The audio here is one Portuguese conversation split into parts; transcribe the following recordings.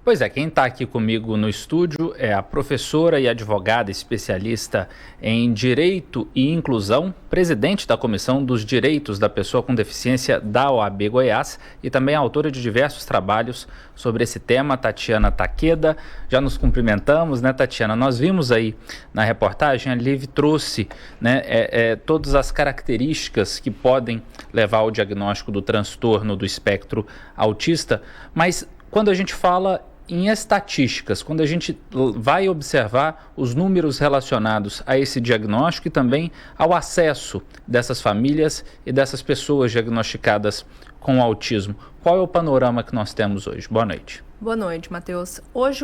Pois é, quem está aqui comigo no estúdio é a professora e advogada especialista em Direito e Inclusão, presidente da Comissão dos Direitos da Pessoa com Deficiência da OAB Goiás e também autora de diversos trabalhos sobre esse tema, Tatiana Takeda. Já nos cumprimentamos, né, Tatiana? Nós vimos aí na reportagem, a Liv trouxe, né, todas as características que podem levar ao diagnóstico do transtorno do espectro autista, mas quando a gente fala em estatísticas, quando a gente vai observar os números relacionados a esse diagnóstico e também ao acesso dessas famílias e dessas pessoas diagnosticadas com autismo, qual é o panorama que nós temos hoje? Boa noite. Boa noite, Matheus. Hoje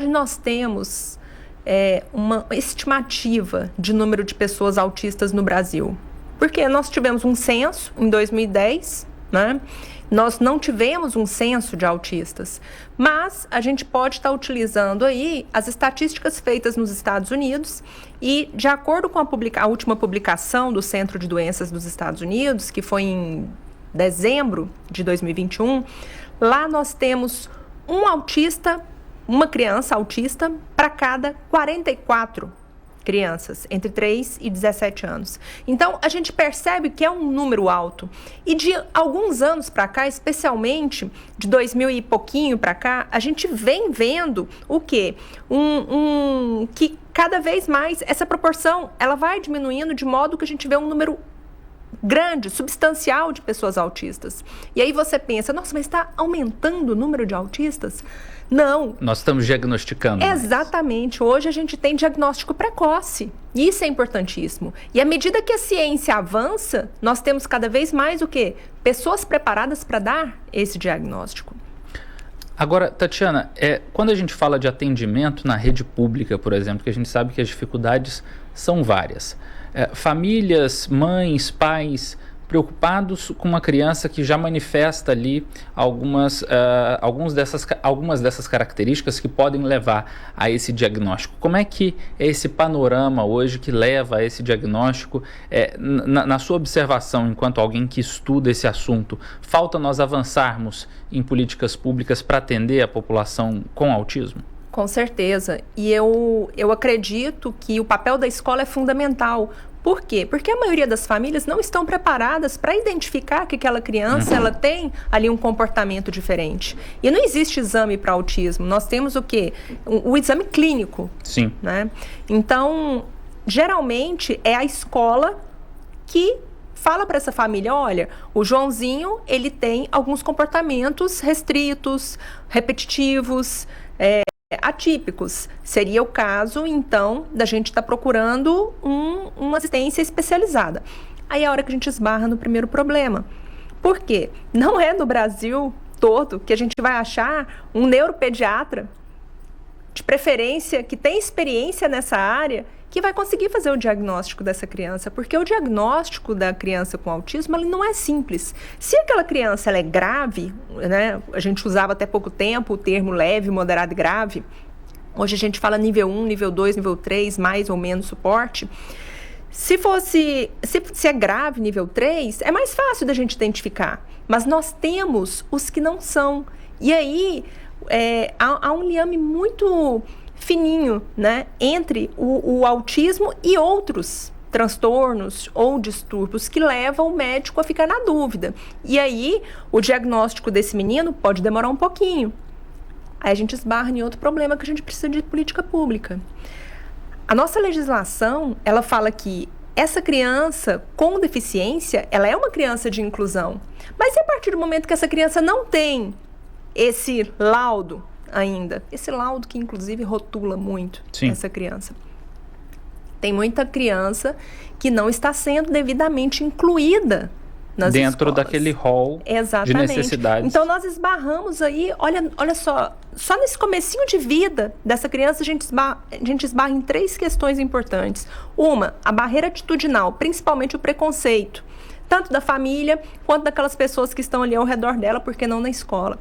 nós temos uma estimativa de número de pessoas autistas no Brasil, porque nós tivemos um censo em 2010, né? Nós não tivemos um censo de autistas, mas a gente pode estar utilizando aí as estatísticas feitas nos Estados Unidos e, de acordo com a última publicação do Centro de Doenças dos Estados Unidos, que foi em dezembro de 2021, lá nós temos uma criança autista para cada 44 crianças entre 3 e 17 anos. Então, a gente percebe que é um número alto. E de alguns anos para cá, especialmente de 2000 e pouquinho para cá, a gente vem vendo o quê? Que cada vez mais essa proporção ela vai diminuindo de modo que a gente vê um número grande, substancial de pessoas autistas. E aí você pensa, nossa, mas está aumentando o número de autistas? Não. Nós estamos diagnosticando. Exatamente. Hoje a gente tem diagnóstico precoce. Isso é importantíssimo. E à medida que a ciência avança, nós temos cada vez mais o quê? Pessoas preparadas para dar esse diagnóstico. Agora, Tatiana, quando a gente fala de atendimento na rede pública, por exemplo, que a gente sabe que as dificuldades são várias. Famílias, mães, pais preocupados com uma criança que já manifesta ali algumas dessas características que podem levar a esse diagnóstico. Como é que é esse panorama hoje que leva a esse diagnóstico? Na sua observação, enquanto alguém que estuda esse assunto, falta nós avançarmos em políticas públicas para atender a população com autismo? Com certeza. E eu acredito que o papel da escola é fundamental. Por quê? Porque a maioria das famílias não estão preparadas para identificar que aquela criança ela tem ali um comportamento diferente. E não existe exame para autismo. Nós temos o quê? O exame clínico. Sim. Né? Então, geralmente é a escola que fala para essa família, olha, o Joãozinho ele tem alguns comportamentos restritos, repetitivos, atípicos. Seria o caso, então, da gente estar procurando uma assistência especializada. Aí é a hora que a gente esbarra no primeiro problema. Por quê? Não é no Brasil todo que a gente vai achar um neuropediatra, de preferência, que tem experiência nessa área, que vai conseguir fazer o diagnóstico dessa criança, porque o diagnóstico da criança com autismo ele não é simples. Se aquela criança ela é grave, né, a gente usava até pouco tempo o termo leve, moderado e grave, hoje a gente fala nível 1, nível 2, nível 3, mais ou menos suporte. Se é grave, nível 3, é mais fácil da gente identificar, mas nós temos os que não são. E aí há um liame muito fininho, né, entre o autismo e outros transtornos ou distúrbios que levam o médico a ficar na dúvida. E aí, o diagnóstico desse menino pode demorar um pouquinho. Aí a gente esbarra em outro problema que a gente precisa de política pública. A nossa legislação, ela fala que essa criança com deficiência, ela é uma criança de inclusão. Mas e a partir do momento que essa criança não tem esse laudo ainda, esse laudo que inclusive rotula muito essa criança. Tem muita criança que não está sendo devidamente incluída nas dentro escolas. Daquele rol de necessidades. Então nós esbarramos aí, olha só nesse comecinho de vida dessa criança a gente esbarra em 3 questões importantes. Uma, a barreira atitudinal, principalmente o preconceito, tanto da família quanto daquelas pessoas que estão ali ao redor dela, porque não na escola.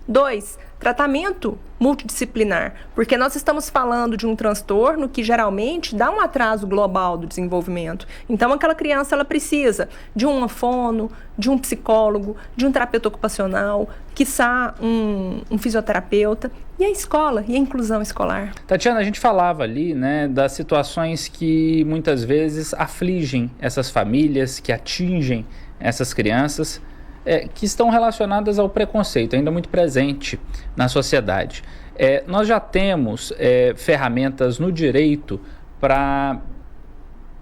2, tratamento multidisciplinar, porque nós estamos falando de um transtorno que geralmente dá um atraso global do desenvolvimento. Então, aquela criança ela precisa de um fono, de um psicólogo, de um terapeuta ocupacional, quiçá um fisioterapeuta, e a escola, e a inclusão escolar. Tatiana, a gente falava ali, né, das situações que muitas vezes afligem essas famílias, que atingem essas crianças, que estão relacionadas ao preconceito, ainda muito presente na sociedade. Nós já temos ferramentas no direito para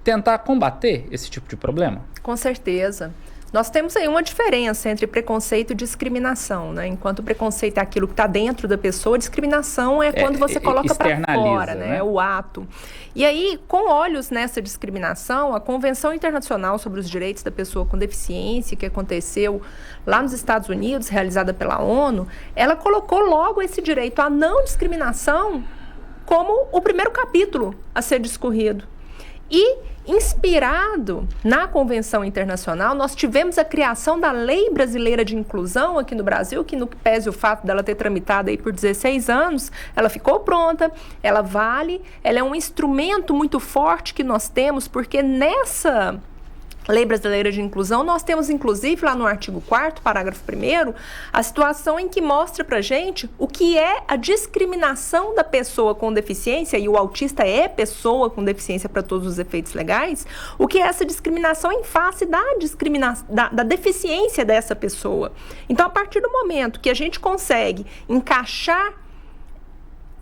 tentar combater esse tipo de problema? Com certeza. Nós temos aí uma diferença entre preconceito e discriminação, né? Enquanto o preconceito é aquilo que está dentro da pessoa, discriminação é quando você coloca para fora, né? É o ato. E aí, com olhos nessa discriminação, a Convenção Internacional sobre os Direitos da Pessoa com Deficiência, que aconteceu lá nos Estados Unidos, realizada pela ONU, ela colocou logo esse direito à não discriminação como o primeiro capítulo a ser discorrido. E, inspirado na Convenção Internacional, nós tivemos a criação da Lei Brasileira de Inclusão aqui no Brasil, que no que pese o fato dela ter tramitado aí por 16 anos, ela ficou pronta, ela vale, ela é um instrumento muito forte que nós temos, porque nessa Lei Brasileira de Inclusão, nós temos, inclusive, lá no artigo 4º, parágrafo 1º, a situação em que mostra pra gente o que é a discriminação da pessoa com deficiência, e o autista é pessoa com deficiência para todos os efeitos legais, o que é essa discriminação em face da deficiência dessa pessoa. Então, a partir do momento que a gente consegue encaixar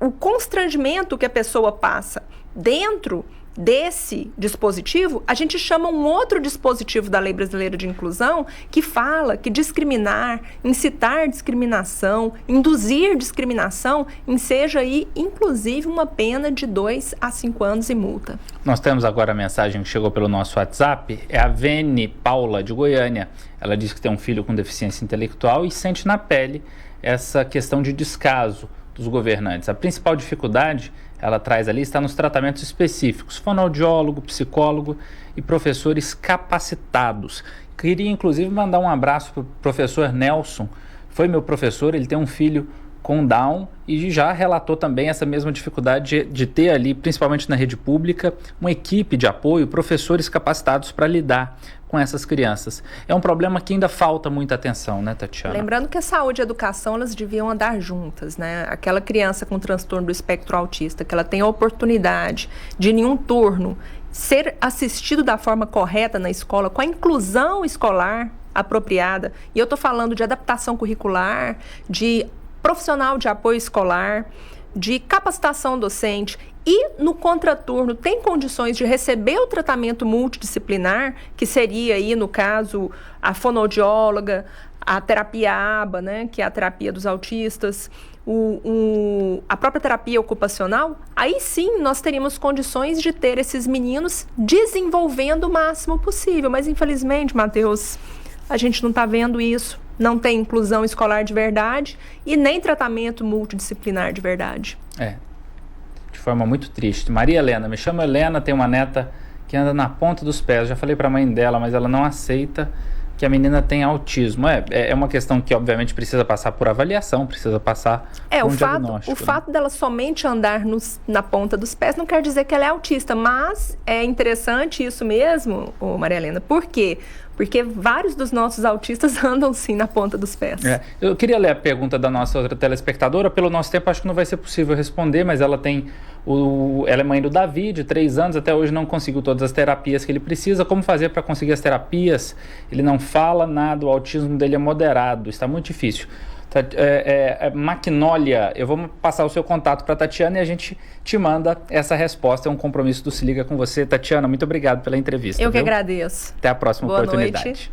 o constrangimento que a pessoa passa dentro desse dispositivo, a gente chama um outro dispositivo da Lei Brasileira de Inclusão que fala que discriminar, incitar discriminação, induzir discriminação, enseja aí, inclusive, uma pena de 2 a 5 anos e multa. Nós temos agora a mensagem que chegou pelo nosso WhatsApp, é a Vene Paula, de Goiânia. Ela diz que tem um filho com deficiência intelectual e sente na pele essa questão de descaso dos governantes. A principal dificuldade, ela traz ali, está nos tratamentos específicos, fonoaudiólogo, psicólogo e professores capacitados. Queria, inclusive, mandar um abraço para o professor Nelson, foi meu professor, ele tem um filho com Down e já relatou também essa mesma dificuldade de ter ali, principalmente na rede pública, uma equipe de apoio, professores capacitados para lidar com essas crianças. É um problema que ainda falta muita atenção, né, Tatiana? Lembrando que a saúde e a educação, elas deviam andar juntas, né? Aquela criança com transtorno do espectro autista, que ela tem a oportunidade de, em um turno, ser assistido da forma correta na escola, com a inclusão escolar apropriada. E eu estou falando de adaptação curricular, de profissional de apoio escolar, de capacitação docente e no contraturno tem condições de receber o tratamento multidisciplinar, que seria aí, no caso, a fonoaudióloga, a terapia ABA, né, que é a terapia dos autistas, a própria terapia ocupacional, aí sim nós teríamos condições de ter esses meninos desenvolvendo o máximo possível. Mas, infelizmente, Matheus, a gente não está vendo isso. Não tem inclusão escolar de verdade e nem tratamento multidisciplinar de verdade. De forma muito triste. Maria Helena, me chamo Helena, tenho uma neta que anda na ponta dos pés. Já falei para a mãe dela, mas ela não aceita que a menina tem autismo. É uma questão que, obviamente, precisa passar por avaliação, precisa passar por um diagnóstico. O fato dela somente andar na ponta dos pés não quer dizer que ela é autista, mas é interessante isso mesmo, Maria Helena. Por quê? Porque vários dos nossos autistas andam sim na ponta dos pés. Eu queria ler a pergunta da nossa outra telespectadora. Pelo nosso tempo, acho que não vai ser possível responder, mas ela ela é mãe do Davi, de 3 anos, até hoje não conseguiu todas as terapias que ele precisa. Como fazer para conseguir as terapias? Ele não fala nada, o autismo dele é moderado, está muito difícil. Magnólia, eu vou passar o seu contato para a Tatiana e a gente te manda essa resposta. É um compromisso do Se Liga com você. Tatiana, muito obrigado pela entrevista. Eu que agradeço. Até a próxima oportunidade. Boa noite.